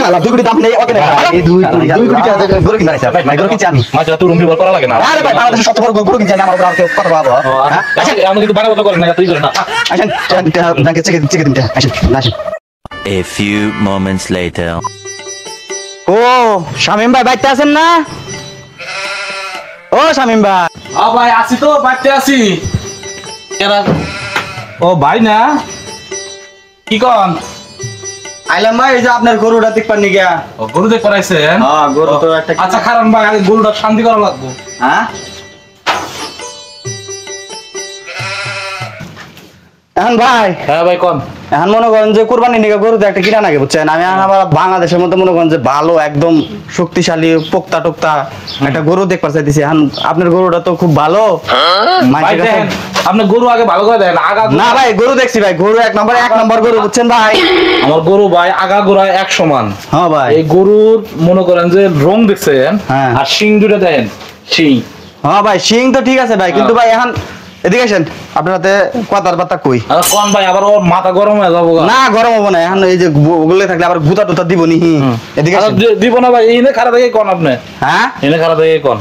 শালা 2 কোটি দাম নেই ওকে না এই 2 কোটি টাকা গরু কিনা আছে ভাই গরু কিনছি আমি মাছ তো রুমরি বল করা লাগে না আরে ভাই বাংলাদেশের সবচেয়ে বড় গরু কিনছি আমার উপর আর কত পাবো আচ্ছা আমি কিন্তু বাড়া কথা করেন না তুই করে না আসেন ব্যাংকে চেক দিন আসেন আসেন A few moments later. ও শামিম ভাই বাইতে আছেন না ও শামিম ভাই ভাই আসি তো বাইতে আসি এরা ও ভাই না কি কোন আইলাম ভাই এই যে আপনার গরুটা দেখবার নি গিয়া ও গরু দেখ করাইছেন হ্যাঁ গরু তো একটা আচ্ছা কারণ ভাই আগে গরুটা শান্তি করা লাগবে হ্যাঁ এখন ভাই হ্যাঁ ভাই কোন এখন মনে করেন যে কুরবানি নিয়ে গরু তো একটা কিনা নাকি বুঝছেন আমি আমার বাংলাদেশের মধ্যে মনে করেন যে ভালো একদম শক্তিশালী পোক্তা টোক্তা একটা গরু দেখবার চাইতেছি এখন আপনার গরুটা তো খুব ভালো ভাই দেখেন আপনি গরু আগে ভালো করে দেখেন আগা না ভাই গরু দেখছি ভাই গরু এক নম্বর গরু বুঝছেন ভাই আমার গরু ভাই আগা গোড়া এক সমান হ্যাঁ ভাই এই গরুর মনে করেন যে রং দেখছেন হ্যাঁ। আর শিং দুটো দেখেন শিং হ্যাঁ ভাই শিং তো ঠিক আছে ভাই কিন্তু ভাই এখন এদিকে আসেন আপনার হাতে কথার বার্তা কই কোন ভাই আবার ওর মাথা গরম হয়ে যাবো না গরম হবো না এখন এই যে ওগুলো থাকলে আবার গুতা টুতা দিব নি এদিকে আসেন দিব না ভাই এনে খারাপ দেখে কোন আপনি হ্যাঁ এনে খারাপ দেখে কোন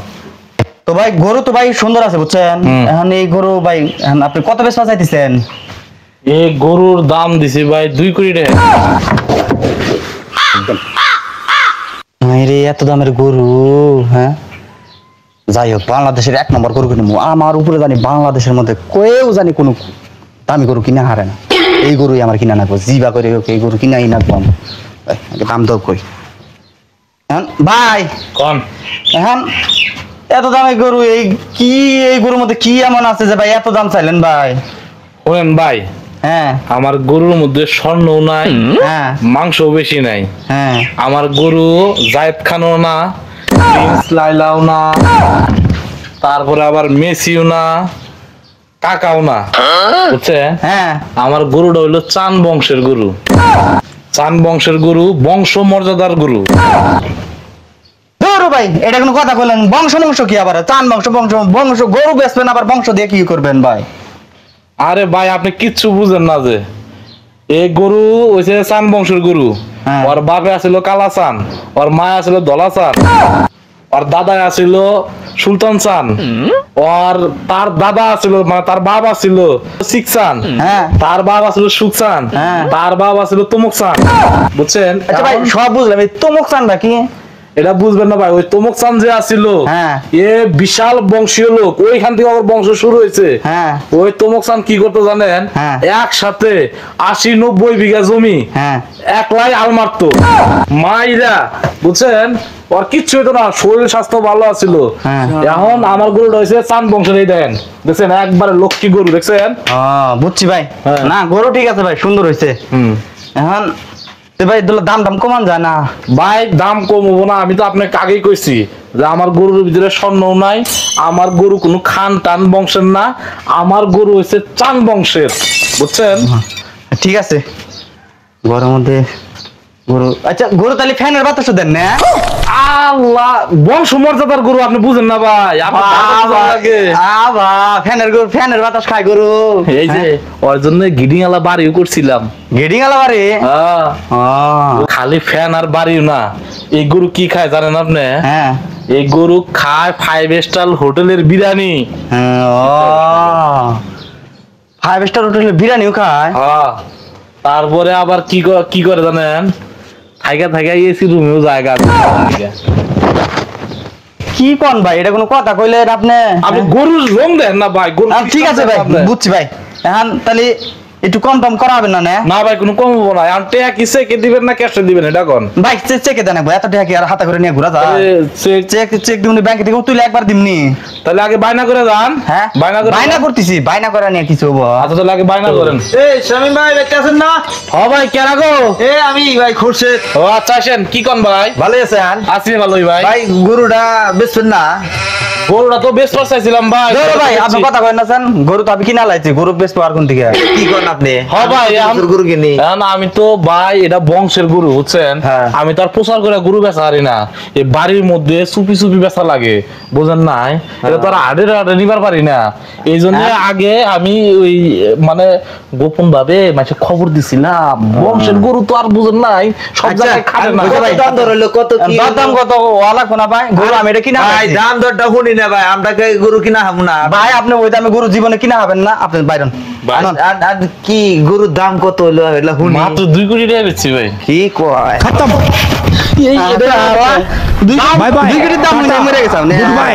তো ভাই গরু তো ভাই সুন্দর আছে বুঝছেন এখন এই গরু ভাই এখন আপনি কত বেশি চাইতেছেন এই গরুর দাম দিছি ভাই 2 কোটি টাকা রে এত দামের গরু হ্যাঁ যাই হোক বাংলাদেশের 1 নম্বর গরু কিনবো আমার উপরে জানি বাংলাদেশের মধ্যে কেউ জানি কোনো দামি গরু কিনা হারে না এই গরুই আমার কিনা নাকবো জিবা করে হোক এই গরু কিনাই নাকবো আমি দাম দর কই এখন ভাই কোন এখন এত দামি গরু এই গরুর মধ্যে কি এমন আছে যে ভাই এত দাম চাইলেন ভাই শুনেন ভাই হ্যাঁ আমার গরুর মধ্যে স্বর্ণও নাই হ্যাঁ মাংসও বেশি নাই হ্যাঁ আমার গরু জায়েদ খানও না প্রিন্স লাইলাও না তারপরে আবার মেসিও না কাকাও না বুঝছে হ্যাঁ আমার গরুটা হইলো চান বংশের গরু চান বংশের গরু বংশ মর্যাদার গরু গরু ভাই এটা কোনো কথা বললেন বংশ কি আবার চান বংশ গরু বেচবেন আবার বংশ দিয়ে কি করবেন ভাই আরে ভাই আপনি কিচ্ছু বুঝেন না যে এই গরু হইছে চান বংশের গরু হ্যাঁ। ওর বাপে আছিল কালা চান ওর মা আছিল দলা চান ওর দাদা আছিল সুলতান চান ওর তার দাদা আছিল মানে তার বাপ আছিল শিখ চান হ্যাঁ। তার বাপ আছিল সুখ চান হ্যাঁ। তার বাপ আছিল তমুক চান বুঝছেন আচ্ছা ভাই সব বুঝলাম এই তমুক চান ভাই কি এটা বুঝবেন না ভাই ওই তমুক চান যে আছিল হ্যাঁ। এ বিশাল বংশীয় লোক ওইখান থেকে আমার বংশ শুরু হয়েছে হ্যাঁ। ওই তমুক চান কি করতে জানেন হ্যাঁ। একসাথে 80-90 বিঘা জমি হ্যাঁ। একলাই আল মারতো মাইরা বুঝছেন ওর কিচ্ছু হতো না শরীর স্বাস্থ্য ভালো আছিল হ্যাঁ। এখন আমার গরুটা হয়েছে চান বংশের এই দেখেন দেখছেন একবারে লক্ষ্মী গরু দেখছেন বুঝছি ভাই হ্যাঁ। না গরু ঠিক আছে ভাই সুন্দর হয়েছে এখন ভাই দাম কমান যায় না ভাই দাম কমবো না আমি তো আপনাকে আগেই কইছি যে আমার গরুর ভিতরে স্বর্ণও নাই আমার গরু কোনো খান টান বংশের না আমার গরু হচ্ছে চান বংশের বুঝছেন ঠিক আছে গরুর মধ্যে গরু আচ্ছা গরু তাহলে ফ্যানের বাতাস দেন না আল্লাহ বংশ মর্যাদার গরু আপনি বুঝেন না ভাই ফ্যানের বাতাস খায় গরু এই যে ওর জন্য গিডিং আলা বাড়িও করছিলাম গেডিং আলা বাড়ি খালি ফ্যান আর বাড়িও না এই গরু কি খায় জানেন আপনি হ্যাঁ এই গরু খায় 5 স্টার হোটেলের বিরিয়ানি 5 স্টার হোটেলের বিরিয়ানিও খায় তারপরে আবার কি করে জানেন থাইকা এসি রুমেও জায়গা কি কোন ভাই এটা কোনো কথা কইলেন আপনি গরুর রং দেন না ভাই গরু ঠিক আছে ভাই বুঝছি ভাই এখন তাহলে একটু কম টম করাবেন না না ভাই কোনো কম হবো না এখন টেয়া কি চেকে দিবেন না ক্যাশে দিবেন এটা কোন ভাই চেকে দেন এত টাকা কি আর হাতে করে নিয়ে ঘোরা যায় চেক দিমনি ব্যাংকে থেকে তুইলে একবার দিমনি তাহলে আগে বাইনা করে যান হ্যাঁ বাইনা করতেছি বাইনা করা নিয়ে কিছু হবো আচ্ছা তাহলে আগে বাইনা করেন এই শামিম ভাই দেখতে আছেন না ভাই কেন গো আমি ভাই খুরশেদ ও আচ্ছা আসেন কি কোন ভাই ভালো আছেন আছি ভালোই ভাই ভাই গরুটা বেচবেন না গরুটা তো বেশ চাইছিলাম ভাই ধরো ভাই আপনি কথা করেন না স্যার গরু তো আমি কিনা লাইছি গরু বেশ পাওয়ার কোন থেকে কি করেন আপনি হ্যাঁ ভাই বছর গরু কিনি এখন আমি তো ভাই এটা বংশের গরু বুঝছেন হ্যাঁ। আমি তো আর প্রচার করে গরু বেচা পারি না এই বাড়ির মধ্যে চুপি চুপি বেচা লাগে বুঝেন নাই এটা তো আর হাড়ে নিবার পারি না এই জন্য আগে আমি ওই মানে গোপন ভাবে মানে খবর দিছিলাম বংশের গরু তো আর বুঝেন নাই সব আচ্ছা, জায়গায় খাটে না কত দাম ধর হইলো কত কি দাম কত ওয়ালা কোনা ভাই গরু আমি এটা কিনা ভাই লাইছি। দাম দরটা শুনি না ভাই আমরাকে গরু কিনা হামু না ভাই আপনি ওই দামে গরু জীবনে কিনা হবেন না আপনি বাইরন আনন। আর কি গরুর দাম কত হইলো এগুলা শুনি মাত্র 2 কোটি টাকা বেচছি ভাই কি কয় এই এটা বাই বাই 2 কোটির দাম হইলে মরে গেছে আপনি বাই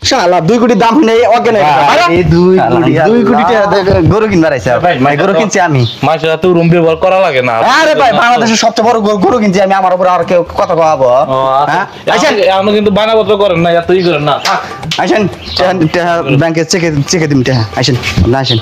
শালা 2 কোটির দাম নেই অজ্ঞান হয়ে গেছে ভাই এই 2 কোটি 2 কোটি টাকা গরু কিনবার আইছে ভাই, ভাই গরু কিনছি আমি মাসের তো রুম ব্যবহার করা লাগে না আরে ভাই বাংলাদেশের সবচেয়ে বড় গরু কিনছি আমি আমার উপর আর কেউ কথা কওয়াবো ও, আচ্ছা। হ্যাঁ আইছেন আপনি কিন্তু বানাপত্র করেন না এতই করেন না আইছেন ব্যাংকে চেকে দিম আইছেন না আইছেন